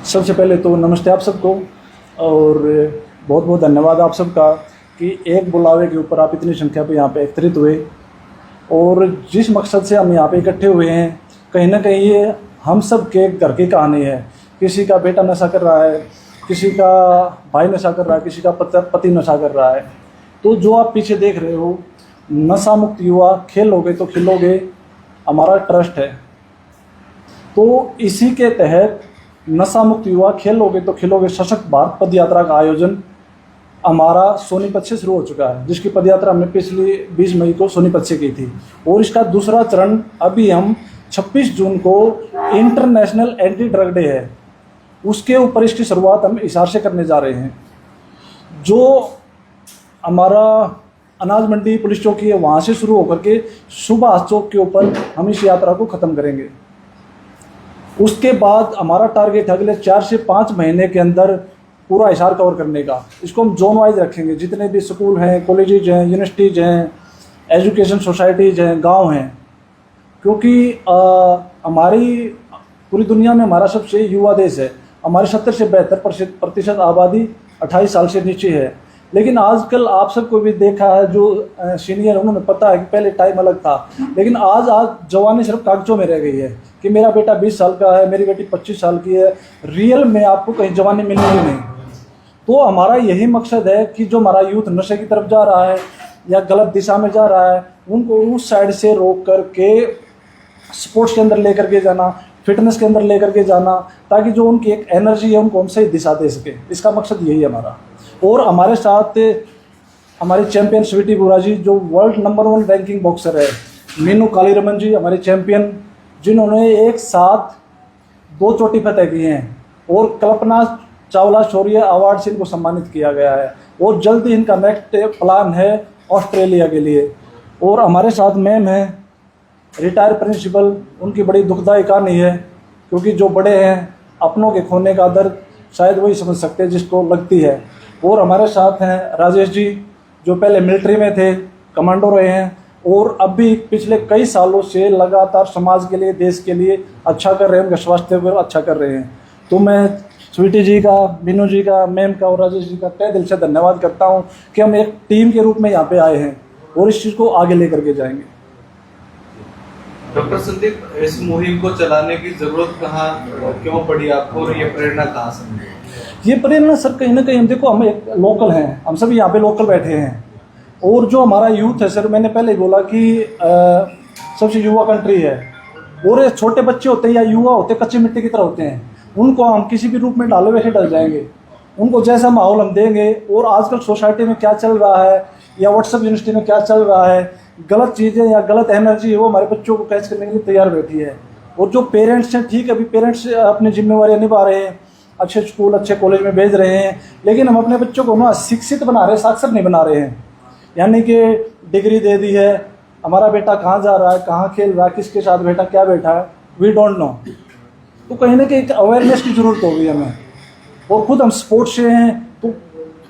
सबसे पहले तो नमस्ते आप सबको, और बहुत बहुत धन्यवाद आप सबका कि एक बुलावे के ऊपर आप इतनी संख्या पे यहाँ पे एकत्रित हुए। और जिस मकसद से हम यहाँ पे इकट्ठे हुए हैं, कहीं ना कहीं ये हम सब के घर की कहानी है। किसी का बेटा नशा कर रहा है, किसी का भाई नशा कर रहा है, किसी का पति नशा कर रहा है। तो जो आप पीछे देख रहे हो, नशा मुक्त युवा खेलोगे तो खिलोगे हमारा ट्रस्ट है। तो इसी के तहत नशा मुक्त युवा खेलोगे तो खिलोगे सशक्त भारत पद यात्रा का आयोजन हमारा सोनीपत से शुरू हो चुका है, जिसकी पद यात्रा हमने पिछली 20 मई को सोनीपत से की थी। और इसका दूसरा चरण अभी हम 26 जून को इंटरनेशनल एंटी ड्रग डे है, उसके ऊपर इसकी शुरुआत हम हिसार से करने जा रहे हैं। जो हमारा अनाज मंडी पुलिस चौकी है, वहाँ से शुरू होकर के सुभाष चौक के ऊपर हम इस यात्रा को ख़त्म करेंगे। उसके बाद हमारा टारगेट है अगले 4 से 5 महीने के अंदर पूरा हिसार कवर करने का। इसको हम जोन वाइज रखेंगे, जितने भी स्कूल हैं, कॉलेजेज हैं, यूनिवर्सिटीज हैं, एजुकेशन सोसाइटीज हैं, गांव हैं। क्योंकि हमारी पूरी दुनिया में हमारा सबसे युवा देश है। हमारी 70 से 72% आबादी 28 साल से नीचे है। लेकिन आजकल आप सबको भी देखा है, जो सीनियर उन्होंने पता है कि पहले टाइम अलग था, लेकिन आज जवानी सिर्फ कागजों में रह गई है कि मेरा बेटा 20 साल का है, मेरी बेटी 25 साल की है। रियल में आपको कहीं जवानी मिलेगी नहीं। तो हमारा यही मकसद है कि जो हमारा यूथ नशे की तरफ जा रहा है या गलत दिशा में जा रहा है, उनको उस साइड से रोक करके स्पोर्ट्स के अंदर लेकर के जाना, फिटनेस के अंदर लेकर के जाना, ताकि जो उनकी एक एनर्जी है उनको हम सही दिशा दे सके। इसका मकसद यही है हमारा। और हमारे साथ हमारे चैंपियन स्वीटी बुरा जी, जो वर्ल्ड नंबर 1 रैंकिंग बॉक्सर है, मीनू कालीरमन जी हमारे चैंपियन, जिन्होंने एक साथ 2 चोटी फतह की हैं। और कल्पना चावला शौर्य अवार्ड से इनको सम्मानित किया गया है। और जल्द ही इनका नेक्स्ट प्लान है ऑस्ट्रेलिया के लिए। और हमारे साथ मैम है रिटायर प्रिंसिपल, उनकी बड़ी दुखदायी कहानी है, क्योंकि जो बड़े हैं अपनों के खोने का दर्द शायद वही समझ सकते हैं जिसको लगती है। और हमारे साथ हैं राजेश जी, जो पहले मिलिट्री में थे, कमांडो रहे हैं, और अभी पिछले कई सालों से लगातार समाज के लिए, देश के लिए अच्छा कर रहे हैं, उनके स्वास्थ्य पर अच्छा कर रहे हैं। तो मैं स्वीटी जी का, मीनू जी का, मैम का और राजेश जी का तहे दिल से धन्यवाद करता हूँ कि हम एक टीम के रूप में यहाँ पे आए हैं और इस चीज़ को आगे लेकर के जाएंगे। डॉक्टर संदीप, इस मुहिम को चलाने की जरूरत कहाँ क्यों पड़ी आपको, और ये प्रेरणा कहाँ से मिली? ये प्रेरणा सर कहीं ना कहीं, हम देखो हम एक लोकल हैं, हम सभी यहाँ पे लोकल बैठे हैं। और जो हमारा यूथ है सर, मैंने पहले बोला कि सबसे युवा कंट्री है। और छोटे बच्चे होते हैं या युवा होते हैं, कच्ची मिट्टी की तरह होते हैं। उनको हम किसी भी रूप में डाले वैसे डल जाएंगे। उनको जैसा माहौल हम देंगे, और आजकल सोसाइटी में क्या चल रहा है या व्हाट्सएप यूनिवर्सिटी में क्या चल रहा है, गलत चीज़ें या गलत एनर्जी, वो हमारे बच्चों को कैच करने के लिए तैयार बैठी है। और जो पेरेंट्स हैं, ठीक है, अभी पेरेंट्स अपनी जिम्मेवारियाँ निभा रहे हैं, अच्छे स्कूल अच्छे कॉलेज में भेज रहे हैं, लेकिन हम अपने बच्चों को ना शिक्षित बना रहे हैं, साक्षर नहीं बना रहे हैं। यानी कि डिग्री दे दी है, हमारा बेटा कहाँ जा रहा है, कहाँ खेल रहा है, किसके साथ बैठा, क्या बैठा है, वी डोंट नो। तो कहीं ना कहीं एक अवेयरनेस की ज़रूरत होगी हमें। और खुद हम स्पोर्ट्स से हैं, तो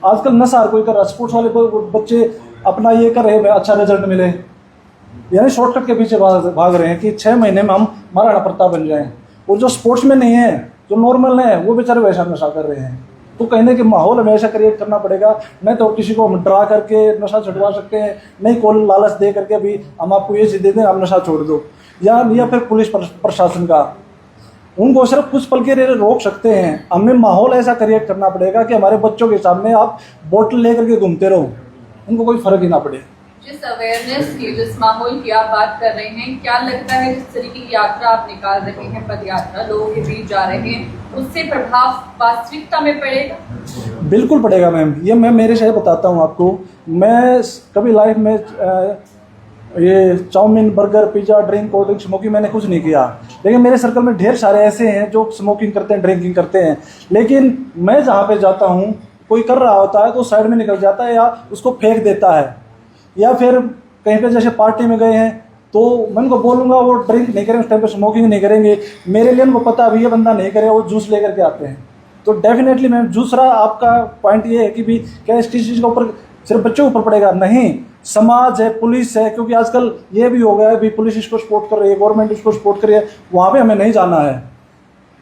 आजकल नशा हर कोई कर रहा है। स्पोर्ट्स वाले बच्चे अपना ये कर रहे हैं अच्छा रिजल्ट मिले, यानी शॉर्टकट के पीछे भाग रहे हैं कि 6 महीने में हम महाराणा प्रताप बन जाएं। और जो स्पोर्ट्स में नहीं है, जो नॉर्मल है, वो बेचारे वैसा नशा कर रहे हैं। तो कहीं ना कहीं माहौल हमें ऐसा क्रिएट करना पड़ेगा। नहीं तो किसी को हम डरा करके नशा छुड़वा सकते हैं, नहीं को लालच दे करके भी हम आपको ये चीज़ दे दें, आप नशा छोड़ दो, या फिर पुलिस प्रशासन का, उनको सिर्फ कुछ पल के लिए रोक सकते हैं। हमें माहौल ऐसा क्रिएट करना पड़ेगा कि हमारे बच्चों के सामने आप बोतल लेकर के घूमते रहो, उनको कोई फर्क ही ना पड़े। जिस अवेयरनेस की, जिस माहौल की आप बात कर रहे हैं, क्या लगता है जिस तरीके की यात्रा आप निकाल रहे हैं, पद यात्रा, लोगों के बीच जा रहे हैं, उससे प्रभाव वास्तविकता में पड़ेगा? बिल्कुल पड़ेगा मैम। ये मैं मेरे से बताता हूँ आपको, मैं कभी लाइफ में ये chowmein, burger, pizza, drink, cold drink, smoking मैंने कुछ नहीं किया। लेकिन मेरे सर्कल में ढेर सारे ऐसे हैं जो स्मोकिंग करते हैं, ड्रिंकिंग करते हैं। लेकिन मैं जहाँ पे जाता हूँ, कोई कर रहा होता है तो साइड में निकल जाता है या उसको फेंक देता है, या फिर कहीं पे जैसे पार्टी में गए हैं तो मैं उनको बोलूँगा वो ड्रिंक नहीं करेंगे, उस टाइम पे स्मोकिंग नहीं करेंगे। मेरे लिए उनको पता अभी ये बंदा नहीं करेगा, वो जूस लेकर के आते हैं। तो डेफिनेटली मैम, दूसरा आपका पॉइंट ये है कि भी क्या इस चीज़ के ऊपर सिर्फ बच्चों के ऊपर पड़ेगा? नहीं, समाज है, पुलिस है, क्योंकि आजकल ये भी हो गया है भी पुलिस इसको सपोर्ट कर रही है, गवर्नमेंट इसको सपोर्ट कर रही है, वहाँ पे हमें नहीं जाना है।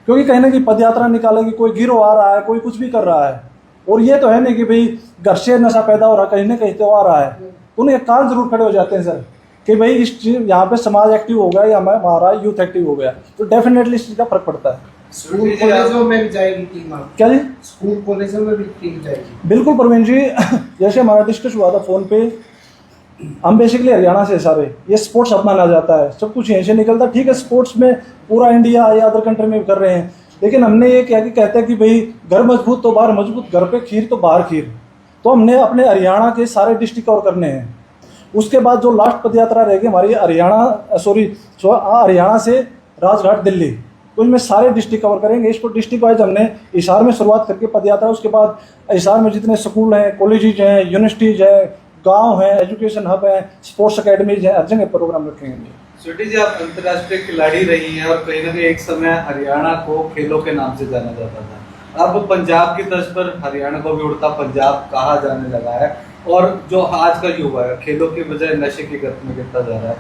क्योंकि कहीं ना कहीं पद यात्रा निकालेगी, कोई गिरोह आ रहा है, कोई कुछ भी कर रहा है, और ये तो है नहीं कि भाई घर से नशा पैदा हो रहा है, कहीं ना कहीं तो आ रहा है, तो उन्हें काल जरूर खड़े हो जाते हैं सर कि भाई इस चीज यहाँ पे समाज एक्टिव हो गया या हमारा यूथ एक्टिव हो गया, तो डेफिनेटली इस चीज़ का फर्क पड़ता है। स्कूल कॉलेजों में भी जाएगी टीम आप? क्या जी? स्कूल कॉलेजों में भी टीम जाएगी? बिल्कुल प्रवीण जी, जैसे हमारा डिस्कस हुआ था फ़ोन पे, हम बेसिकली हरियाणा से सारे, ये स्पोर्ट्स हब माना जाता है, सब कुछ यहीं से निकलता है। ठीक है, स्पोर्ट्स में पूरा इंडिया या अदर कंट्री में कर रहे हैं, लेकिन हमने ये क्या कि कहते हैं कि भाई घर मजबूत तो बाहर मजबूत, घर पे खीर तो बाहर खीर, तो हमने अपने हरियाणा के सारे डिस्ट्रिक्ट कवर करने हैं। उसके बाद जो लास्ट पद यात्रा रहेगी हमारी हरियाणा से राजघाट दिल्ली, तो इनमें सारे डिस्ट्रिक्ट कवर करेंगे। इसको डिस्ट्रिक्ट वाइज हमने हिसार में शुरुआत करके पद यात्रा, उसके बाद हिसार में जितने स्कूल हैं, कॉलेजेज हैं, यूनिवर्सिटीज हैं, गांव हैं, एजुकेशन हब हैं, स्पोर्ट्स अकेडमीज हैं, हर जगह प्रोग्राम रखेंगे। स्वीटी जी, आप अंतर्राष्ट्रीय खिलाड़ी रही हैं और कहीं ना कहीं एक समय हरियाणा को खेलों के नाम से जाना जाता था। अब पंजाब की तर्ज पर हरियाणा को भी उड़ता पंजाब कहा जाने लगा है, और जो आज का युवा है खेलों के बजाय नशे की गर्त में गिरता जा रहा है,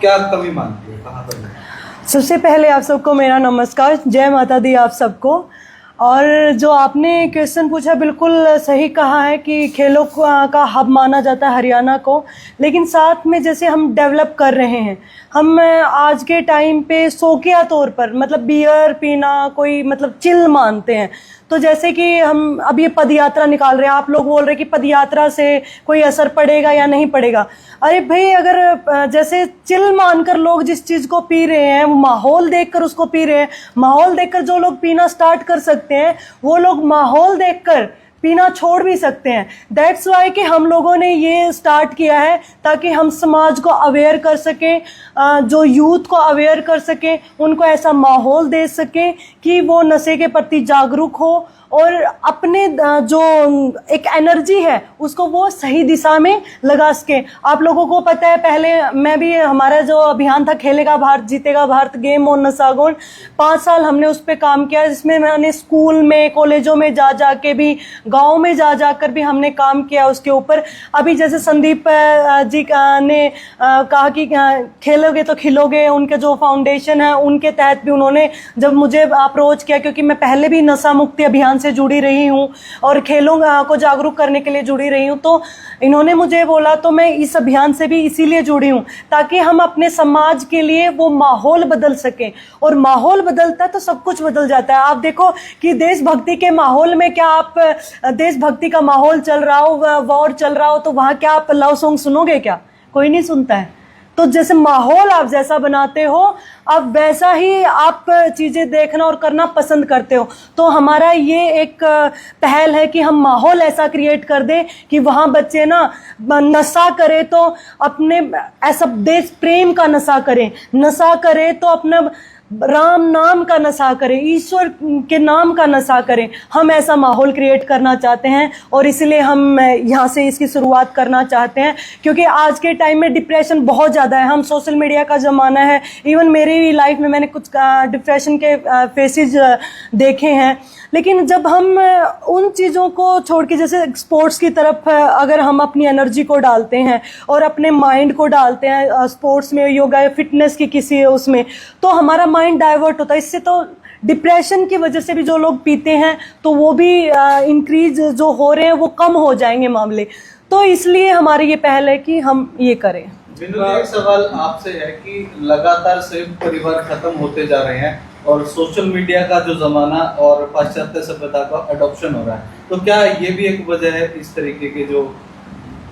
क्या कमी मानती है, कहाँ पर? सबसे पहले आप सबको मेरा नमस्कार, जय माता दी आप सबको। और जो आपने क्वेश्चन पूछा बिल्कुल सही कहा है कि खेलों का हब माना जाता है हरियाणा को, लेकिन साथ में जैसे हम डेवलप कर रहे हैं, हम आज के टाइम पे शौकिया तौर पर मतलब बियर पीना कोई मतलब चिल मानते हैं। तो जैसे कि हम अब ये पद यात्रा निकाल रहे हैं, आप लोग बोल रहे हैं कि पद यात्रा से कोई असर पड़ेगा या नहीं पड़ेगा। अरे भाई, अगर जैसे चिल मानकर लोग जिस चीज़ को पी रहे हैं, वो माहौल देखकर उसको पी रहे हैं, माहौल देखकर जो लोग पीना स्टार्ट कर सकते हैं, वो लोग माहौल देखकर पीना छोड़ भी सकते हैं। दैट्स वाई कि हम लोगों ने ये स्टार्ट किया है ताकि हम समाज को अवेयर कर सकें, जो यूथ को अवेयर कर सकें, उनको ऐसा माहौल दे सकें कि वो नशे के प्रति जागरूक हो और अपने जो एक एनर्जी है उसको वो सही दिशा में लगा सके। आप लोगों को पता है, पहले मैं भी, हमारा जो अभियान था खेलेगा भारत जीतेगा भारत, गेम ऑन नशागुण, 5 साल हमने उस पर काम किया, जिसमें मैंने स्कूल में कॉलेजों में जा के भी, गांव में जा कर भी हमने काम किया उसके ऊपर। अभी जैसे संदीप जी ने कहा कि खेलोगे तो खिलोगे, उनके जो फाउंडेशन है उनके तहत भी उन्होंने जब मुझे अप्रोच किया, क्योंकि मैं पहले भी नशा मुक्ति अभियान से जुड़ी रही हूँ और खेलों को जागरूक करने के लिए जुड़ी रही हूँ, तो इन्होंने मुझे बोला, तो मैं इस अभियान से भी इसीलिए जुड़ी हूँ ताकि हम अपने समाज के लिए वो माहौल बदल सकें। और माहौल बदलता है तो सब कुछ बदल जाता है। आप देखो कि देशभक्ति के माहौल में, क्या आप देशभक्ति का माहौल चल रहा हो, वॉर चल रहा हो, तो वहाँ क्या आप लव सॉन्ग सुनोगे? क्या कोई नहीं सुनता है। तो जैसे माहौल आप जैसा बनाते हो, अब वैसा ही आप चीज़ें देखना और करना पसंद करते हो। तो हमारा ये एक पहल है कि हम माहौल ऐसा क्रिएट कर दें कि वहाँ बच्चे ना नशा करें तो अपने ऐसा देश प्रेम का नशा करें, नशा करें तो अपना राम नाम का नशा करें, ईश्वर के नाम का नशा करें। हम ऐसा माहौल क्रिएट करना चाहते हैं और इसलिए हम यहाँ से इसकी शुरुआत करना चाहते हैं, क्योंकि आज के टाइम में डिप्रेशन बहुत ज़्यादा है। हम सोशल मीडिया का ज़माना है, इवन मेरी लाइफ में मैंने कुछ डिप्रेशन के फेसेस देखे हैं। लेकिन जब हम उन चीज़ों को छोड़ के जैसे स्पोर्ट्स की तरफ अगर हम अपनी एनर्जी को डालते हैं और अपने माइंड को डालते हैं स्पोर्ट्स में, योगा या फिटनेस की किसी उसमें, तो हमारा माइंड डाइवर्ट होता है। इससे तो डिप्रेशन की वजह से भी जो लोग पीते हैं तो वो भी इंक्रीज जो हो रहे हैं वो कम हो जाएंगे मामले। तो इसलिए हमारी ये पहल है कि हम ये करें। बिंदु जी, एक सवाल आपसे है कि लगातार संयुक्त परिवार खत्म होते जा रहे हैं और सोशल मीडिया का जो जमाना और पाश्चात्य सभ्यता का अडॉप्शन हो रहा है, तो क्या ये भी एक वजह है इस तरीके के जो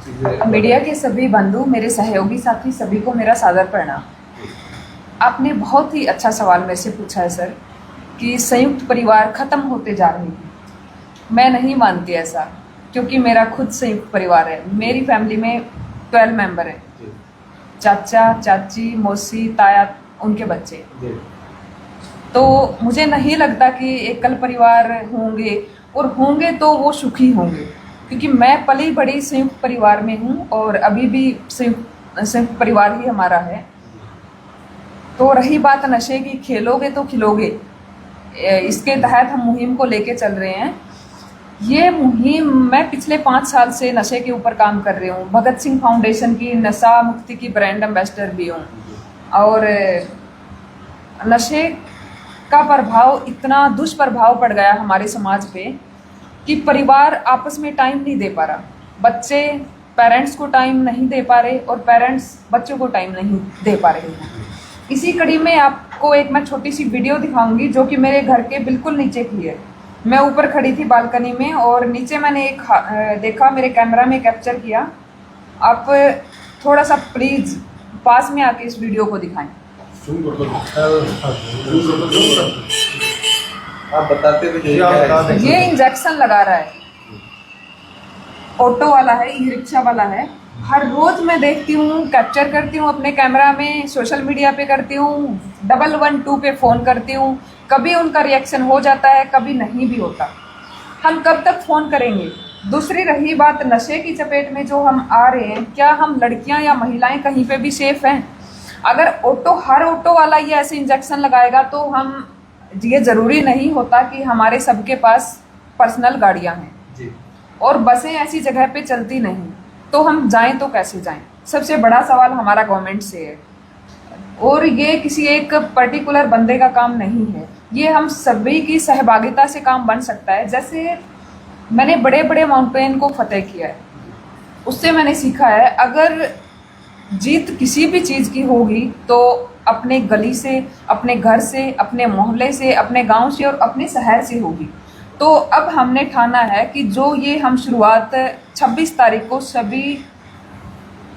चीजें? मीडिया के सभी बंधु, मेरे सहयोगी साथी, सभी को मेरा सादर प्रणाम। आपने बहुत ही अच्छा सवाल मेरे से पूछा है सर कि संयुक्त परिवार खत्म होते जा रहे हैं। मैं नहीं मानती ऐसा, क्योंकि मेरा खुद संयुक्त परिवार है। मेरी फैमिली में 12 मेंबर हैं, चाचा चाची, मौसी, ताया, उनके बच्चे। तो मुझे नहीं लगता कि एकल परिवार होंगे, और होंगे तो वो सुखी होंगे, क्योंकि मैं पली बड़ी संयुक्त परिवार में हूँ और अभी भी संयुक्त परिवार ही हमारा है। तो रही बात नशे की, खेलोगे तो खिलोगे, इसके तहत हम मुहिम को लेके चल रहे हैं। ये मुहिम मैं पिछले 5 साल से नशे के ऊपर काम कर रही हूँ। भगत सिंह फाउंडेशन की नशा मुक्ति की ब्रांड एम्बेसडर भी हूँ और नशे का प्रभाव, इतना दुष्प्रभाव पड़ गया हमारे समाज पे कि परिवार आपस में टाइम नहीं दे पा रहा, बच्चे पेरेंट्स को टाइम नहीं दे पा रहे और पेरेंट्स बच्चों को टाइम नहीं दे पा रहे हैं। इसी कड़ी में आपको एक मैं छोटी सी वीडियो दिखाऊंगी जो कि मेरे घर के बिल्कुल नीचे की है। मैं ऊपर खड़ी थी बालकनी में और नीचे मैंने एक देखा, मेरे कैमरा में कैप्चर किया। आप थोड़ा सा प्लीज पास में आके इस वीडियो को दिखाएं। आप बताते हुए ये इंजेक्शन लगा रहा है, ऑटो वाला है, ई रिक्शा वाला है। हर रोज मैं देखती हूँ, कैप्चर करती हूँ अपने कैमरा में, सोशल मीडिया पे करती हूँ, 112 पे फ़ोन करती हूँ। कभी उनका रिएक्शन हो जाता है, कभी नहीं भी होता। हम कब तक फ़ोन करेंगे? दूसरी रही बात नशे की चपेट में जो हम आ रहे हैं, क्या हम लड़कियां या महिलाएं कहीं पे भी सेफ हैं? अगर हर ऑटो वाला ये ऐसे इंजेक्शन लगाएगा तो हम, ये ज़रूरी नहीं होता कि हमारे सबके पास पर्सनल गाड़ियां हैं जी। और बसें ऐसी जगह पे चलती नहीं, तो हम जाएं तो कैसे जाएं? सबसे बड़ा सवाल हमारा गवर्नमेंट से है और ये किसी एक पर्टिकुलर बंदे का काम नहीं है, ये हम सभी की सहभागिता से काम बन सकता है। जैसे मैंने बड़े बड़े माउंटेन को फतेह किया है, उससे मैंने सीखा है अगर जीत किसी भी चीज़ की होगी तो अपने गली से, अपने घर से, अपने मोहल्ले से, अपने गांव से और अपने शहर से होगी। तो अब हमने ठाना है कि जो ये हम शुरुआत 26 तारीख को सभी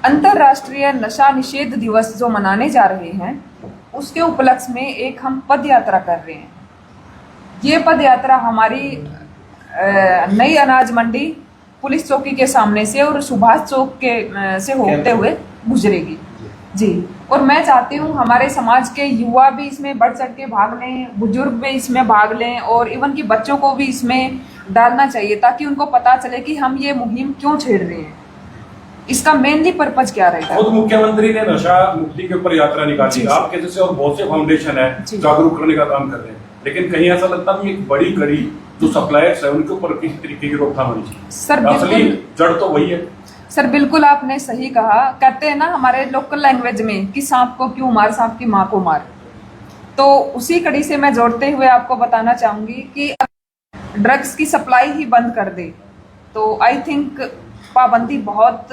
अंतर्राष्ट्रीय नशा निषेध दिवस जो मनाने जा रहे हैं, उसके उपलक्ष्य में एक हम पद यात्रा कर रहे हैं। ये पद यात्रा हमारी नई अनाज मंडी, पुलिस चौकी के सामने से और सुभाष चौक के से होते हुए गुजरेगी जी। और मैं चाहती हूँ हमारे समाज के युवा भी इसमें बढ़ चढ़ के भाग लें, बुजुर्ग भी इसमें भाग लें और इवन कि बच्चों को भी इसमें डालना चाहिए ताकि उनको पता चले कि हम ये मुहिम क्यों छेड़ रहे हैं, इसका मेनली पर्पज क्या रहेगा। खुद मुख्यमंत्री ने नशा मुक्ति के ऊपर यात्रा निकाली, आपके जैसे और बहुत से फाउंडेशन है जागरूक करने का काम कर रहे हैं, लेकिन कहीं ऐसा लगता है कि एक बड़ी कड़ी जो सप्लायर्स है उनके ऊपर किसी तरीके की रोकथाम होनी चाहिए। सर असली जड़ तो वही है। सर बिल्कुल आपने सही कहा। कहते हैं ना हमारे लोकल लैंग्वेज में कि सांप को क्यों मार, सांप की माँ को मार। तो उसी कड़ी से मैं जोड़ते हुए आपको बताना चाहूंगी कि ड्रग्स की सप्लाई ही बंद कर दे तो आई थिंक पाबंदी बहुत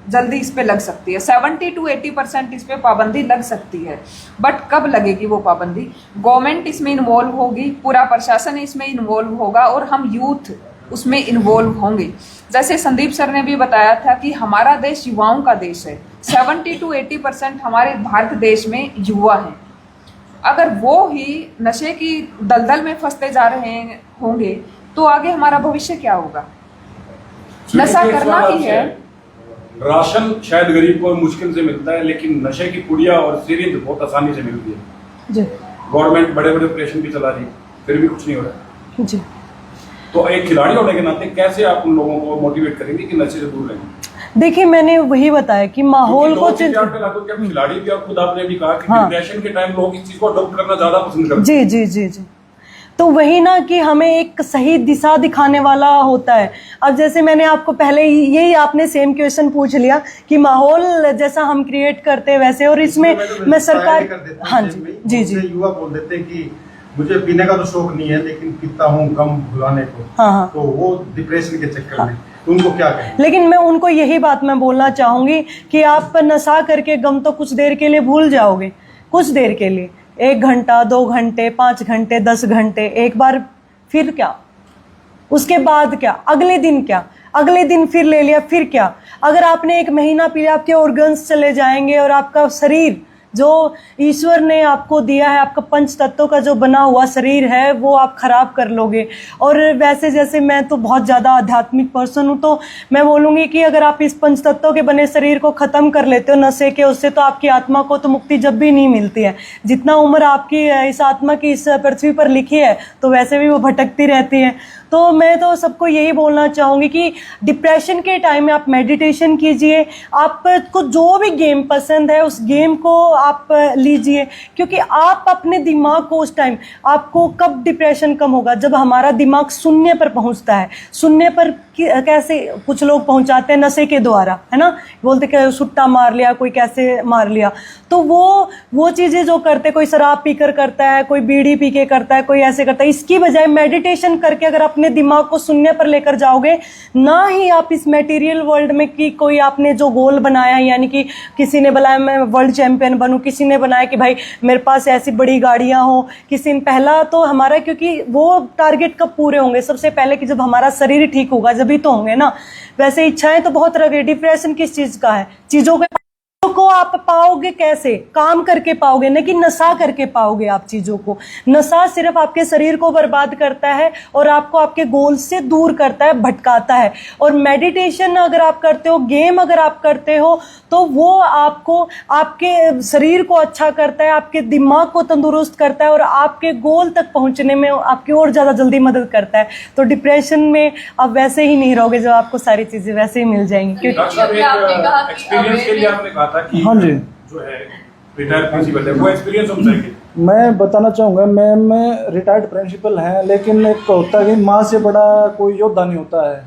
जल्दी इस पे लग सकती है। 70 to 80% इस पे पाबंदी लग सकती है, बट कब लगेगी वो पाबंदी? गवर्नमेंट इसमें इन्वॉल्व होगी, पूरा प्रशासन इसमें इन्वॉल्व होगा और हम यूथ उसमें इन्वॉल्व होंगे। जैसे संदीप सर ने भी बताया था कि हमारा देश युवाओं का देश है, 70 to 80% हमारे भारत देश में युवा हैं। अगर वो ही नशे की दलदल में फंसते जा रहे होंगे तो आगे हमारा भविष्य क्या होगा? नशा करना ही है। राशन शायद गरीब को मुश्किल से मिलता है, लेकिन नशे की पुड़िया और सिरिंज बहुत आसानी से मिलती है जी। गवर्नमेंट बड़े बड़े ऑपरेशन भी चला रही है, फिर भी कुछ नहीं हो रहा जी। तो एक खिलाड़ी होने के नाते कैसे आप उन लोगों को मोटिवेट करेंगे कि नशे से दूर रहेंगे? देखिए मैंने वही बताया कि माहौल को खिलाड़ी भी और खुद आपने भी कहा कि डिप्रेशन के टाइम लोग इस चीज को अडॉप्ट करना ज्यादा पसंद करते हैं। जी जी जी जी। तो वही ना कि हमें एक सही दिशा दिखाने वाला होता है। अब जैसे मैंने आपको पहले यही आपने सेम क्वेश्चन पूछ लिया कि माहौल जैसा हम क्रिएट करते हैं वैसे, और इसमें मैं सरकार, हाँ जी जी जी, युवा बोल देते हैं कि मुझे पीने का तो शौक नहीं है लेकिन पीता हूँ गम भुलाने को, हाँ, तो वो डिप्रेशन के चक्कर में उनको क्या कहें? लेकिन मैं उनको यही बात मैं बोलना चाहूंगी कि आप नशा करके गम तो कुछ देर के लिए भूल जाओगे, कुछ देर के लिए, 1 घंटा 2 घंटे 5 घंटे 10 घंटे, एक बार, फिर क्या? उसके बाद क्या? अगले दिन क्या? अगले दिन फिर ले लिया, फिर क्या? अगर आपने 1 महीना पिया आपके ऑर्गन्स चले जाएंगे और आपका शरीर जो ईश्वर ने आपको दिया है, आपका 5 तत्वों का जो बना हुआ शरीर है वो आप खराब कर लोगे। और वैसे जैसे मैं तो बहुत ज़्यादा आध्यात्मिक पर्सन हूँ, तो मैं बोलूँगी कि अगर आप इस 5 तत्वों के बने शरीर को ख़त्म कर लेते हो नशे के, उससे तो आपकी आत्मा को तो मुक्ति जब भी नहीं मिलती है। जितना उम्र आपकी इस आत्मा की इस पृथ्वी पर लिखी है तो वैसे भी वो भटकती रहती है। तो मैं तो सबको यही बोलना चाहूँगी कि डिप्रेशन के टाइम में आप मेडिटेशन कीजिए, आपको जो भी गेम पसंद है उस गेम को आप लीजिए, क्योंकि आप अपने दिमाग को उस टाइम, आपको कब डिप्रेशन कम होगा, जब हमारा दिमाग शून्य पर पहुंचता है। शून्य पर कैसे कुछ लोग पहुंचाते हैं, नशे के द्वारा, है ना, बोलते कि सुट्टा मार लिया, कोई कैसे मार लिया। तो वो चीज़ें जो करते, कोई शराब पीकर करता है, कोई बीड़ी पी के करता है, कोई ऐसे करता है। इसकी बजाय मेडिटेशन करके अगर अपने दिमाग को शून्य पर लेकर जाओगे, ना ही आप इस मटेरियल वर्ल्ड में कि कोई आपने जो गोल बनाया, यानी कि किसी ने बनाया मैं वर्ल्ड चैंपियन बनूं, किसी ने बनाया कि भाई मेरे पास ऐसी बड़ी गाड़ियां हो, किसी ने, पहला तो हमारा, क्योंकि वो टारगेट कब पूरे होंगे, सबसे पहले कि जब हमारा शरीर ठीक होगा जब ही तो होंगे ना। वैसे इच्छाएं तो बहुत तरह की, डिप्रेशन किस चीज का है, चीजों को आप पाओगे कैसे, काम करके पाओगे, न कि नशा करके पाओगे आप चीजों को। नशा सिर्फ आपके शरीर को बर्बाद करता है और आपको आपके गोल से दूर करता है, भटकाता है। और मेडिटेशन अगर आप करते हो, गेम अगर आप करते हो, तो वो आपको आपके शरीर को अच्छा करता है, आपके दिमाग को तंदुरुस्त करता है और आपके गोल तक पहुंचने में आपकी और ज़्यादा जल्दी मदद करता है। तो डिप्रेशन में आप वैसे ही नहीं रहोगे जब आपको सारी चीज़ें वैसे ही मिल जाएंगी। क्योंकि डॉक्टर साहब, एक एक्सपीरियंस के लिए आपने कहा था कि हाँ जी, जो है रिटायर्ड प्रिंसिपल है, वो एक्सपीरियंस हम चाहिए। मैं बताना चाहूँगा, मैं रिटायर्ड प्रिंसिपल हैं, लेकिन एक होता है कि माँ से बड़ा कोई योद्धा नहीं होता है।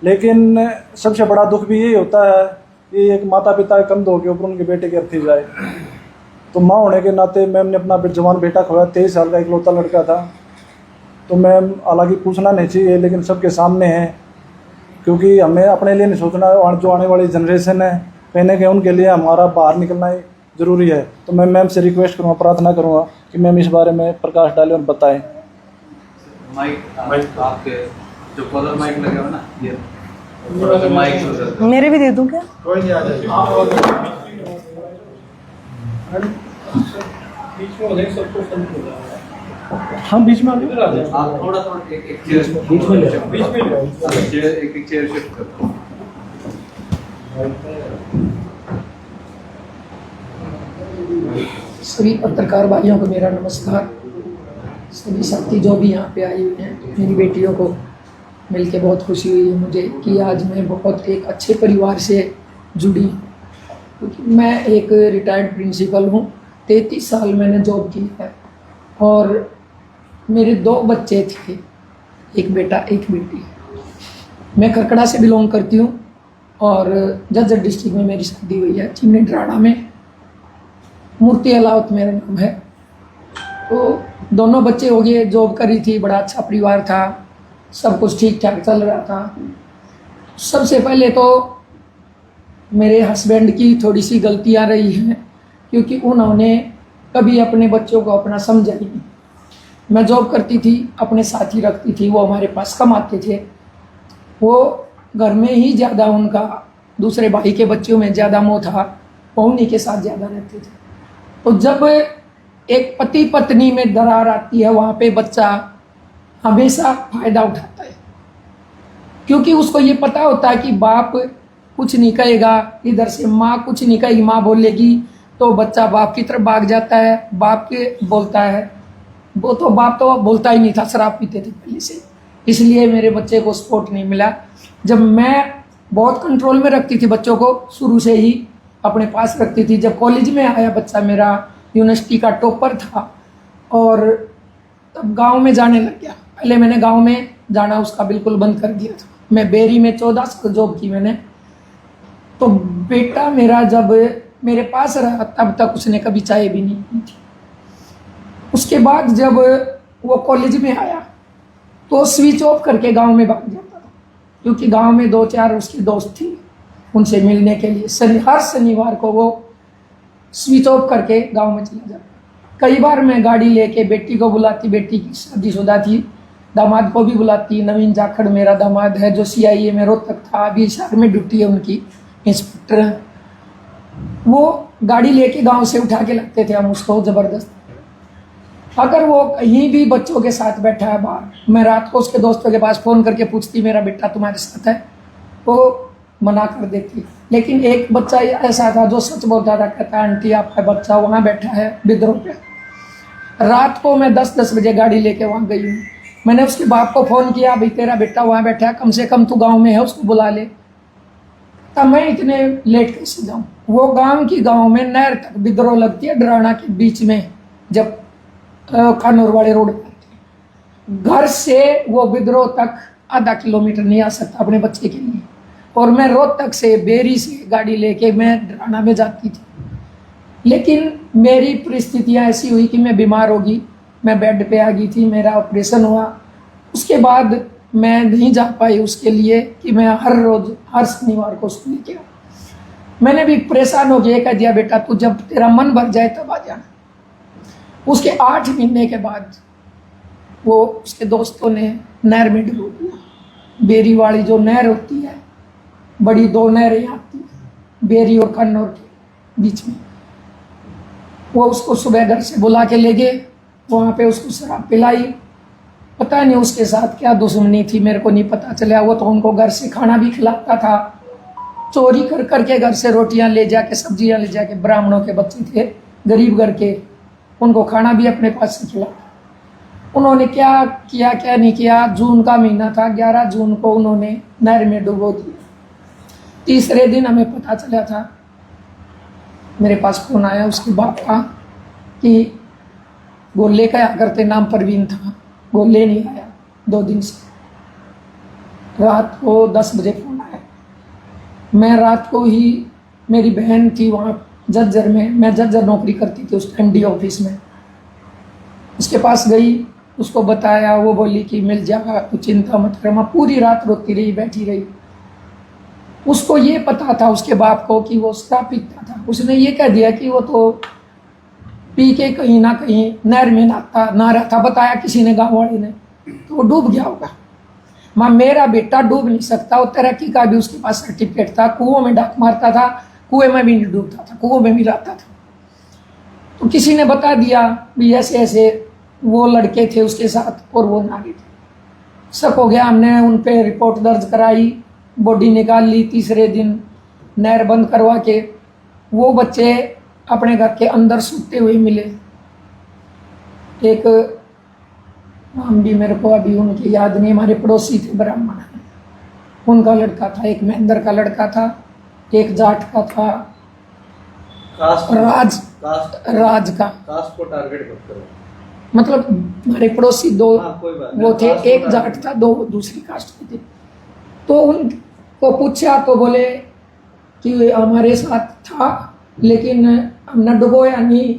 लेकिन सबसे बड़ा दुख भी यही होता है कि एक माता पिता के कंधों के ऊपर उनके बेटे की अर्थी जाए। तो माँ होने के नाते मैंने अपना जवान बेटा खोया, 23 साल का इकलौता लड़का था। तो मैं, हालांकि पूछना नहीं चाहिए लेकिन सबके सामने है, क्योंकि हमें अपने लिए नहीं सोचना, जो आने वाली जनरेशन है कहीं ना कहीं उनके लिए हमारा बाहर निकलना ही ज़रूरी है। तो मैं मैम से रिक्वेस्ट करूँगा, प्रार्थना करूँगा कि मैम इस बारे में प्रकाश डालें और बताएं। माइक आपके जो कॉलर माइक लगे हो ना, ये माइक मेरे भी दे दूं क्या? कोई नहीं, आ जाइए। हाँ, बीच में आप थोड़ा एक चेयर बीच में एक चेयर शिफ्ट करो। सभी पत्रकार भाइयों को मेरा नमस्कार। सभी साथी जो भी यहाँ पे आए हुए हैं, मेरी बेटियों को मिलके बहुत खुशी हुई है मुझे कि आज मैं बहुत एक अच्छे परिवार से जुड़ी, क्योंकि मैं एक रिटायर्ड प्रिंसिपल हूँ। 33 साल मैंने जॉब की है और मेरे 2 बच्चे थे, एक बेटा एक बेटी। मैं खरकड़ा से बिलोंग करती हूँ और जज्जर डिस्ट्रिक्ट में मेरी शादी हुई है, चिमनी ड्राड़ा में। मूर्ति अलावत मेरा नाम है। तो दोनों बच्चे हो गए, जॉब करी थी, बड़ा अच्छा परिवार था, सब कुछ ठीक ठाक चल रहा था। सबसे पहले तो मेरे हस्बैंड की थोड़ी सी गलतियां रही हैं, क्योंकि उन्होंने कभी अपने बच्चों को अपना समझा ही नहीं। मैं जॉब करती थी, अपने साथ ही रखती थी, वो हमारे पास कमाते थे। वो घर में ही ज़्यादा, उनका दूसरे भाई के बच्चों में ज़्यादा मोह था, वो उन्हीं के साथ ज़्यादा रहते थे। तो जब एक पति पत्नी में दरार आती है, वहाँ पे बच्चा हमेशा फ़ायदा उठाता है, क्योंकि उसको ये पता होता है कि बाप कुछ नहीं कहेगा, इधर से माँ कुछ नहीं कहेगी, माँ बोलेगी तो बच्चा बाप की तरफ भाग जाता है, बाप के बोलता है। वो तो बाप तो बोलता ही नहीं था, शराब पीते थे पहले से, इसलिए मेरे बच्चे को सपोर्ट नहीं मिला। जब मैं बहुत कंट्रोल में रखती थी बच्चों को, शुरू से ही अपने पास रखती थी। जब कॉलेज में आया बच्चा मेरा, यूनिवर्सिटी का टॉपर था, और तब गांव में जाने लग गया। पहले मैंने गांव में जाना उसका बिल्कुल बंद कर दिया था। मैं बेरी में 14 साल जॉब की मैंने। तो बेटा मेरा जब मेरे पास रहा, तब तक उसने कभी चाय भी नहीं पी थी। उसके बाद जब वो कॉलेज में आया तो स्विच ऑफ करके गांव में भाग जाता था, क्योंकि गांव में 2-4 उसकी दोस्त थी, उनसे मिलने के लिए हर शनिवार को वो स्विच ऑफ करके गांव में चला जाता। कई बार मैं गाड़ी लेके बेटी को बुलाती, बेटी की शादीशुदा थी, दामाद को भी बुलाती। नवीन जाखड़ मेरा दामाद है, जो CIA में रोहतक था, अभी शहर में ड्यूटी है उनकी, इंस्पेक्टर है। वो गाड़ी लेके गांव से उठा के लगते थे हम उसको ज़बरदस्त। अगर वो कहीं भी बच्चों के साथ बैठा है बाहर, मैं रात को उसके दोस्तों के पास फ़ोन करके पूछती, मेरा बेटा तुम्हारे साथ है? वो मना कर देती। लेकिन एक बच्चा ऐसा था जो सच बोलता था, कहता आंटी आपका बच्चा वहाँ बैठा है बिद्रोह पे। रात को मैं 10-10 बजे गाड़ी लेके वहाँ गई हूँ। मैंने उसके बाप को फ़ोन किया, भाई तेरा बेटा वहाँ बैठा है, कम से कम तू गाँव में है, उसको बुला ले। तब मैं इतने लेट कैसे जाऊं। वो गांव में नहर तक विद्रोह लगती है डराना के बीच में, जब कानूर वाले रोड पर घर से वो विद्रोह तक आधा किलोमीटर नहीं आ सकता अपने बच्चे के लिए। और मैं रोहतक से बेरी से गाड़ी लेके मैं डराना में जाती थी। लेकिन मेरी परिस्थितियाँ ऐसी हुई कि मैं बीमार होगी, मैं बेड पे आ गई थी, मेरा ऑपरेशन हुआ। उसके बाद मैं नहीं जा पाई उसके लिए कि मैं हर रोज़ हर शनिवार को स्कूल गया। मैंने भी परेशान हो गया, कह दिया बेटा तू जब तेरा मन भर जाए तब आ जाना। उसके 8 महीने के बाद वो उसके दोस्तों ने नहर में डुबो दिया। बेरी वाली जो नहर होती है, बड़ी 2 नहरें आती हैं बेरी और कन्नौर के बीच में, वो उसको सुबह घर से बुला के ले गए। वहाँ पे उसको शराब पिलाई, पता नहीं उसके साथ क्या दुश्मनी थी, मेरे को नहीं पता चला। वो तो उनको घर से खाना भी खिलाता था, चोरी कर करके घर से रोटियां ले जाके सब्जियां ले जाके, ब्राह्मणों के बच्चे थे गरीब घर के, उनको खाना भी अपने पास से खिलाता। उन्होंने क्या किया क्या नहीं किया, जून का महीना था, 11 जून को उन्होंने नहर में डुबो दिया। तीसरे दिन हमें पता चला था, मेरे पास फोन आया उसके बाप का कि गोले का आया करते, नाम परवीन था, गोले नहीं आया 2 दिन से। रात को 10 बजे फोन आया। मैं रात को ही, मेरी बहन थी वहाँ जज्जर में, मैं जज्जर नौकरी करती थी उस MD ऑफिस में, उसके पास गई, उसको बताया। वो बोली कि मिल जाएगा, तू चिंता मत कर। मैं पूरी रात रोती रही, बैठी रही। उसको ये पता था उसके बाप को कि वो शराब पीता था। उसने ये कह दिया कि वो तो पी के कहीं ना कहीं नहर में नहा रहा था, बताया किसी ने, गाँव वाले ने, तो वो डूब गया होगा। माँ मेरा बेटा डूब नहीं सकता, वो तरक्की का भी उसके पास सर्टिफिकेट था, कुओं में डाक मारता था, कुएं में भी नहीं डूबता था, कुओं में भी रहता था। तो किसी ने बता दिया भी ऐसे ऐसे वो लड़के थे उसके साथ और वो नारी थे। शक हो गया, हमने उन पे रिपोर्ट दर्ज कराई, बॉडी निकाल ली। तीसरे दिन नहर बंद करवा के वो बच्चे अपने घर के अंदर सूते हुए मिले। एक नाम भी मेरे को अभी उनकी याद नहीं, हमारे पड़ोसी थे ब्राह्मण, उनका लड़का था, एक महेंद्र का लड़का था, एक जाट का था, राज का। कास्ट को टारगेट मत करो। मतलब हमारे पड़ोसी 2 कोई बात वो नहीं, थे, कास्ट एक को जाट था, 2 दूसरी कास्ट के थे। तो उनको पूछा तो बोले कि हमारे साथ था लेकिन हमने डुबोया नहीं,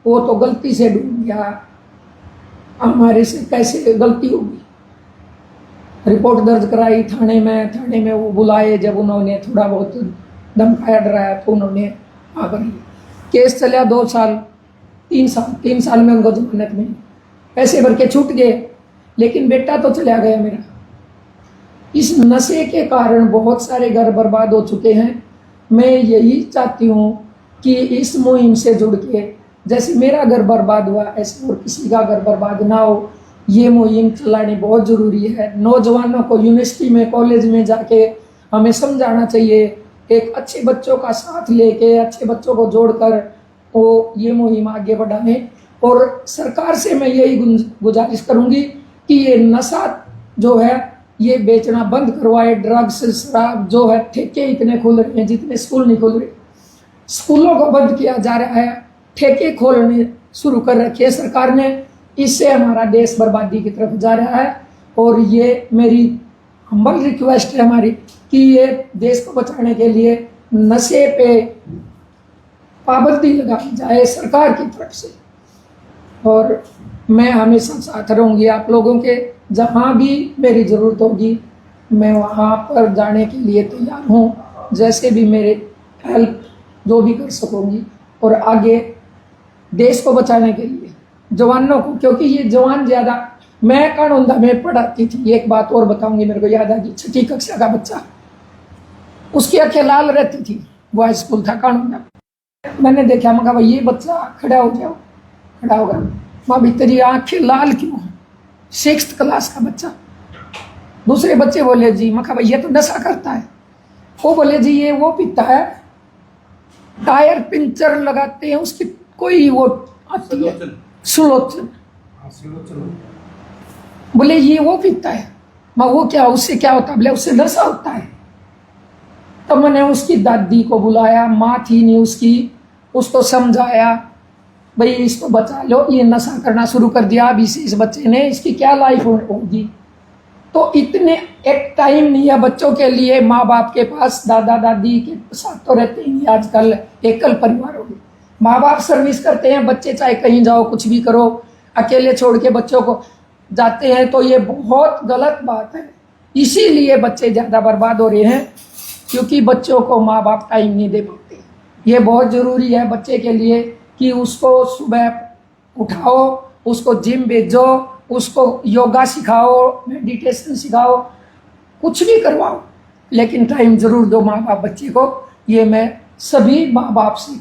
वो तो गलती से डूब गया, हमारे से कैसे गलती होगी। रिपोर्ट दर्ज कराई थाने में वो बुलाए। जब उन्होंने थोड़ा बहुत धमकाया डराया तो उन्होंने आकर केस चला 2 साल 3 साल में उनको जमानत में पैसे भर के छूट गए, लेकिन बेटा तो चला गया मेरा। इस नशे के कारण बहुत सारे घर बर्बाद हो चुके हैं। मैं यही चाहती हूँ कि इस मुहिम से जुड़ के, जैसे मेरा घर बर्बाद हुआ ऐसे और किसी का घर बर्बाद ना हो, ये मुहिम चलानी बहुत ज़रूरी है। नौजवानों को यूनिवर्सिटी में, कॉलेज में जाके हमें समझाना चाहिए, एक अच्छे बच्चों का साथ लेके, अच्छे बच्चों को जोड़कर वो ये मुहिम आगे बढ़ाएं। और सरकार से मैं यही गुजारिश करूँगी कि ये नशा जो है ये बेचना बंद करवाए। ड्रग्स, शराब जो है, ठेके इतने खुल रहे हैं जितने स्कूल नहीं खुल रहे। स्कूलों को बंद किया जा रहा है, ठेके खोलने शुरू कर रखे है सरकार ने। इससे हमारा देश बर्बादी की तरफ जा रहा है। और ये मेरी हम्बल रिक्वेस्ट है हमारी कि ये देश को बचाने के लिए नशे पे पाबंदी लगाई जाए सरकार की तरफ से। और मैं हमेशा साथ रहूँगी आप लोगों के, जहाँ भी मेरी ज़रूरत होगी मैं वहाँ पर जाने के लिए तैयार हूँ, जैसे भी मेरे हेल्प जो भी कर सकूँगी। और आगे देश को बचाने के लिए जवानों को, क्योंकि ये जवान ज़्यादा, मैं कानूनदा में पढ़ाती थी। एक बात और बताऊँगी, मेरे को याद आ गई, 6ठी कक्षा का बच्चा, उसकी आँखें लाल रहती थी, बॉय स्कूल था कानूनदा। मैंने देखा, मैं कहा भाई ये बच्चा खड़ा हो जाओ, खड़ा होगा। माँ भी तेरी आँखें लाल क्यों है? 6th क्लास का बच्चा। दूसरे बच्चे बोले जी, मैं कहा भाई ये तो नशा करता है। वो बोले जी ये वो पीता है, टायर पंचर लगाते हैं उसकी कोई वो आती है, सुलोचन। बोले ये वो पीता है। मैं वो क्या, उससे क्या होता है? बोले उससे नशा होता है। तब मैंने उसकी दादी को बुलाया, माँ थी नहीं उसकी, उसको समझाया भाई इसको बचा लो, ये नशा करना शुरू कर दिया अभी से इस बच्चे ने, इसकी क्या लाइफ होगी। तो इतने एक टाइम नहीं है बच्चों के लिए, माँ बाप के पास, दादा दादी के साथ तो रहते ही नहीं, आजकल एकल परिवार हो गए। माँ बाप सर्विस करते हैं, बच्चे चाहे कहीं जाओ कुछ भी करो, अकेले छोड़ के बच्चों को जाते हैं, तो ये बहुत गलत बात है। इसीलिए बच्चे ज़्यादा बर्बाद हो रहे हैं, क्योंकि बच्चों को माँ बाप टाइम नहीं दे पाते। ये बहुत ज़रूरी है बच्चे के लिए कि उसको सुबह उठाओ, उसको जिम भेजो, उसको योगा सिखाओ, मेडिटेशन सिखाओ, कुछ भी करवाओ, लेकिन टाइम ज़रूर दो माँ बाप बच्चे को। ये मैं सभी माँ बाप से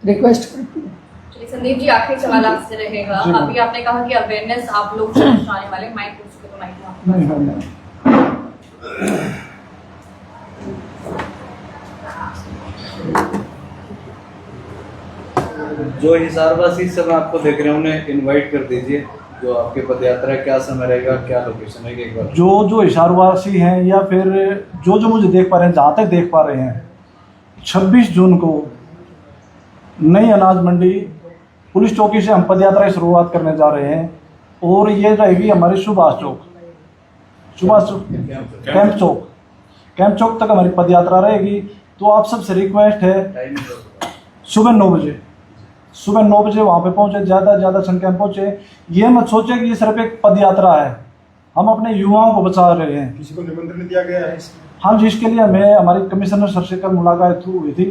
रिक्वेस्ट करती हूँ। चलिए संदीप जी, आखिरी सवाल आपसे रहेगा। अभी आपने कहा कि अवेयरनेस आप लोग आने वाले, माइक पूछ के तो माइक जो हिसारवासी इस समय आपको देख रहे हैं उन्हें इनवाइट कर दीजिए, जो आपके पदयात्रा क्या समय रहेगा, क्या लोकेशन है, एक बार। जो हिसारवासी हैं या फिर जो मुझे देख पा रहे हैं, जहाँ तक देख पा रहे हैं, 26 जून को नई अनाज मंडी पुलिस चौकी से हम पदयात्रा की शुरुआत करने जा रहे हैं, और ये रहेगी हमारे सुभाष चौक कैंप चौक तक हमारी पदयात्रा रहेगी। तो आप सबसे रिक्वेस्ट है सुबह 9 बजे वहाँ पे पहुँचे, ज़्यादा से ज़्यादा संख्या में पहुँचे। ये मत सोचे कि ये सिर्फ एक पदयात्रा है, हम अपने युवाओं को बचा रहे हैं। किसी को निमंत्रण दिया गया है? हाँ जी, इसके लिए हमें हमारी कमिश्नर सर से कल मुलाकात हुई थी,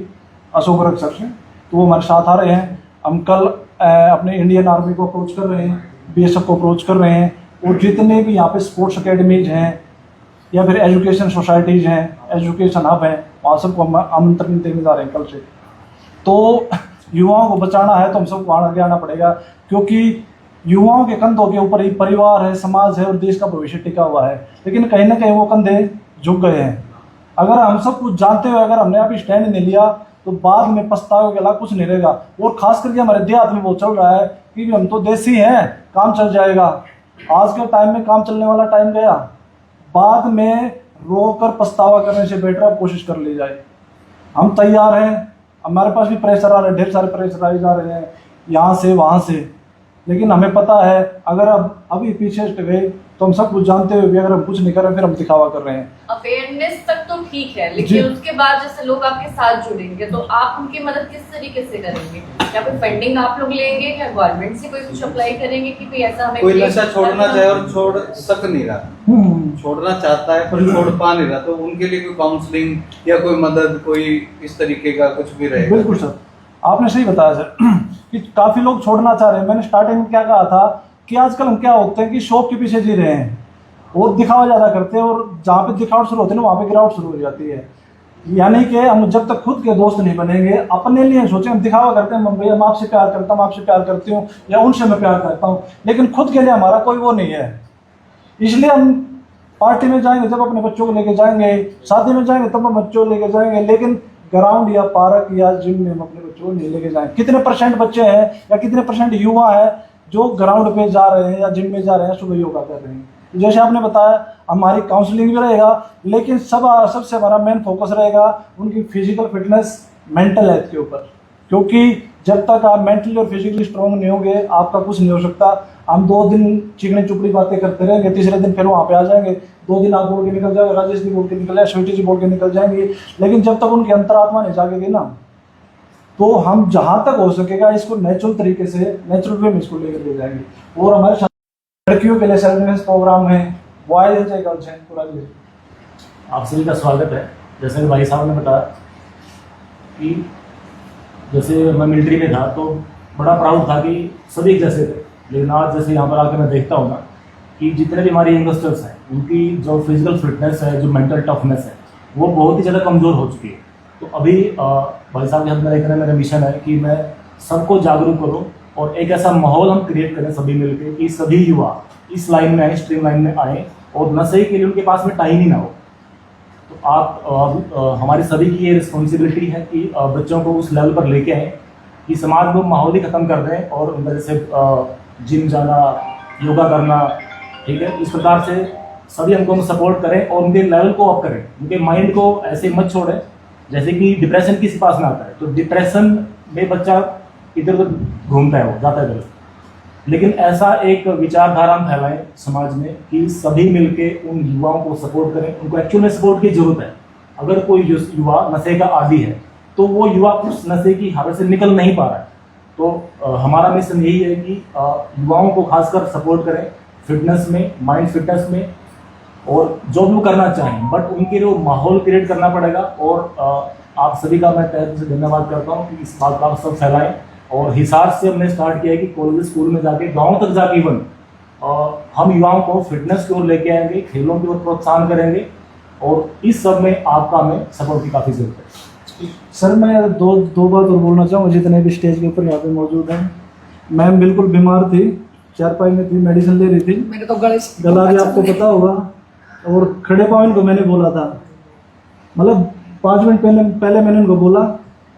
अशोक रख सर से, तो वो हमारे साथ आ रहे हैं। हम कल अपने इंडियन आर्मी को अप्रोच कर रहे हैं, BSF को अप्रोच कर रहे हैं, और जितने भी यहाँ पे स्पोर्ट्स अकेडमीज हैं या फिर एजुकेशन सोसाइटीज़ हैं, एजुकेशन हब हैं, वहाँ सबको हम आमंत्रण देने जा रहे हैं कल से। तो युवाओं को बचाना है तो हम सबको आगे आना पड़ेगा, क्योंकि युवाओं के कंधों के ऊपर ही परिवार है, समाज है और देश का भविष्य टिका हुआ है। लेकिन कहीं ना कहीं वो कंधे झुक गए हैं। अगर हम सब कुछ जानते हुए अगर हमने अभी स्टैंड नहीं लिया तो बाद में पछतावे के अलावा कुछ नहीं रहेगा। और खास करके हमारे देहात में वो चल रहा है कि हम तो देसी हैं, काम चल जाएगा। आज के टाइम में काम चलने वाला टाइम गया, बाद में रोकर पछतावा करने से बेटर अब कोशिश कर ली जाए। हम तैयार हैं, हमारे पास भी प्रेशर आ रहे हैं, ढेर सारे प्रेशर आए जा रहे हैं यहाँ से वहाँ से, लेकिन हमें पता है अगर अब अभी पीछे हट गए तो हम सब कुछ जानते हुए भी अगर हम कुछ नहीं कर रहे फिर हम दिखावा कर रहे हैं। अवेयरनेस तक तो ठीक है, लेकिन उसके बाद जैसे लोग आपके साथ जुड़ेंगे तो आप उनकी मदद किस तरीके से करेंगे? क्या कोई फंडिंग आप लोग लेंगे, या गवर्नमेंट से कोई कुछ अप्लाई करेंगे कि कोई ऐसा हमें कोई नशा छोड़ना चाहे और छोड़ सक नहीं रहा, छोड़ना चाहता है पर छोड़ पा नहीं रहा, तो उनके लिए कोई काउंसलिंग या कोई मदद, कोई इस तरीके का कुछ भी रहेगा? बिल्कुल सर, आपने सही बताया सर कि काफ़ी लोग छोड़ना चाह रहे हैं। मैंने स्टार्टिंग में क्या कहा था कि आजकल हम क्या होते हैं कि शौक के पीछे जी रहे हैं और दिखावा ज़्यादा करते हैं, और जहाँ पे दिखावट शुरू होती है ना वहाँ पे गिरावट शुरू हो जाती है। यानी कि हम जब तक खुद के दोस्त नहीं बनेंगे, अपने लिए सोचें, हम दिखावा करते हैं भैया मैं आपसे प्यार करता हूँ, आपसे प्यार करती हूँ, या उनसे मैं प्यार करता हूँ, लेकिन खुद के लिए हमारा कोई वो नहीं है। इसलिए हम पार्टी में जाएंगे जब अपने बच्चों को लेके जाएंगे, शादी में जाएंगे तब हम बच्चों को लेके जाएंगे, लेकिन ग्राउंड या पार्क या जिम में हम अपने बच्चों को नहीं लेके जाएंगे। कितने % बच्चे हैं या कितने % युवा है जो ग्राउंड पे जा रहे हैं या जिम में जा रहे हैं, सुबह योगा कर रहे हैं? जैसे आपने बताया हमारी काउंसलिंग भी रहेगा, लेकिन सबसे हमारा मेन फोकस रहेगा उनकी फिजिकल फिटनेस, मेंटल हेल्थ के ऊपर, क्योंकि जब तक आप मेंटली और फिजिकली स्ट्रांग नहीं होंगे आपका कुछ नहीं हो सकता। हम 2 दिन चिकनी चुपड़ी बातें करते रहेंगे, तीसरे दिन फिर वहाँ पे आ जाएंगे, 2 दिन आप बोल के निकल जाओगे, राजेश जी बोल के निकल जाए, स्वीटी जी बोल के निकल जाएंगे, लेकिन जब तक उनकी अंतरात्मा नहीं जागेगी ना, तो हम जहाँ तक हो सकेगा इसको नेचुरल तरीके से, नेचुरल वे में इसको लेकर ले जाएंगे। और हमारे साथ लड़कियों के लिए सेल्फ डिफेंस प्रोग्राम है, बॉयज है चाहे गर्ल्स हैं, पूरा जी। आप सभी का स्वागत है। जैसे कि भाई साहब ने बताया कि जैसे मैं मिलिट्री में था तो बड़ा प्राउड था कि सभी एक जैसे थे, लेकिन आज जैसे यहाँ पर आकर मैं देखता हूँ ना कि जितने भी हमारे यंगस्टर्स हैं उनकी जो फिजिकल फिटनेस है, जो मेंटल टफनेस है, वो बहुत ही ज़्यादा कमज़ोर हो चुकी है। तो अभी भाई साहब के हाथ में देखना मेरा मिशन है कि मैं सबको जागरूक करूँ और एक ऐसा माहौल हम क्रिएट करें सभी मिलकर कि सभी युवा इस लाइन में आए, स्ट्रीम लाइन में आए, और नशे के लिए उनके पास में टाइम ही ना हो। तो आप हमारी सभी की ये रिस्पॉन्सिबिलिटी है कि बच्चों को उस लेवल पर लेके आएँ कि समाज को माहौल ही ख़त्म कर दें और उनका जैसे जिम जाना, योगा करना, ठीक है, इस प्रकार से सभी हमको सपोर्ट करें और उनके लेवल को अप करें, उनके माइंड को ऐसे मत छोड़ें जैसे कि डिप्रेशन किस पास में आता है, तो डिप्रेशन में बच्चा इधर उधर घूमता है, वो जाता है इधर। लेकिन ऐसा एक विचारधारा हम फैलाएं समाज में कि सभी मिलके उन युवाओं को सपोर्ट करें। उनको एक्चुअल में सपोर्ट की जरूरत है। अगर कोई युवा नशे का आदी है तो वो युवा उस नशे की हालत से निकल नहीं पा रहा है, तो हमारा मिशन यही है कि युवाओं को खासकर सपोर्ट करें फिटनेस में, माइंड फिटनेस में, और जो भी वो करना चाहें, बट उनके लिए वो माहौल क्रिएट करना पड़ेगा। और आप सभी का मैं तहे दिल से धन्यवाद करता हूँ कि इस बात का आप सब फैलाएं। और हिसार से हमने स्टार्ट किया है कि कॉलेज स्कूल में जाके, गाँव तक जाके इवन हम युवाओं को फिटनेस की ओर लेके आएंगे, खेलों की ओर प्रोत्साहन करेंगे, और इस सब में आपका हमें सपोर्ट की काफ़ी जरूरत है। सर मैं दो बात और बोलना चाहूँगा, जितने भी स्टेज के ऊपर यहाँ पे मौजूद हैं। मैम बिल्कुल बीमार थी, चारपाई में थी, मेडिसिन ले रही थी, मेरे तो गले से गला भी आपको पता होगा, और खड़े पाँव इनको मैंने बोला था, मतलब 5 मिनट पहले मैंने उनको बोला,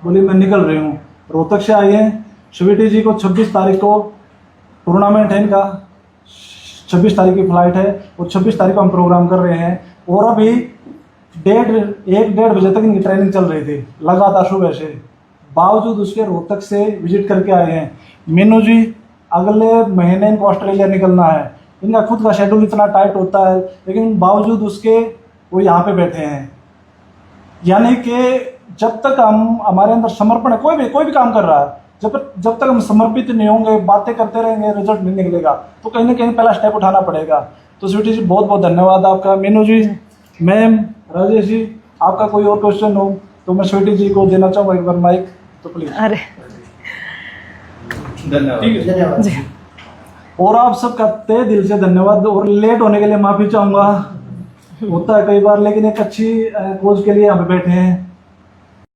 बोली मैं निकल रही हूँ। रोहतक से आई हैं, स्वीटी जी को 26 तारीख को टूर्नामेंट है इनका, 26 तारीख की फ्लाइट है, और 26 तारीख को हम प्रोग्राम कर रहे हैं। और अभी 1-1:30 बजे तक इनकी ट्रेनिंग चल रही थी लगातार सुबह से, बावजूद उसके रोहतक से विजिट करके आए हैं। मीनू जी अगले महीने इनको ऑस्ट्रेलिया निकलना है, इनका खुद का शेड्यूल इतना टाइट होता है, लेकिन बावजूद उसके वो यहाँ पे बैठे हैं। यानी कि जब तक हम हमारे अंदर समर्पण है, कोई भी काम कर रहा है, जब तक हम समर्पित नहीं होंगे, बातें करते रहेंगे, रिजल्ट नहीं निकलेगा, तो कहीं ना कहीं पहला स्टेप उठाना पड़ेगा। तो स्वीटी जी बहुत बहुत धन्यवाद आपका। मीनू जी, मैम, राजेश जी, आपका कोई और क्वेश्चन हो तो मैं स्वीटी जी को देना चाहूँगा एक बार माइक, तो प्लीज। अरे धन्यवाद। जी, और आप सबका तहे दिल से धन्यवाद, और लेट होने के लिए माफ़ी चाहूँगा, होता है कई बार, लेकिन एक अच्छी कोच के लिए यहाँ पे बैठे हैं।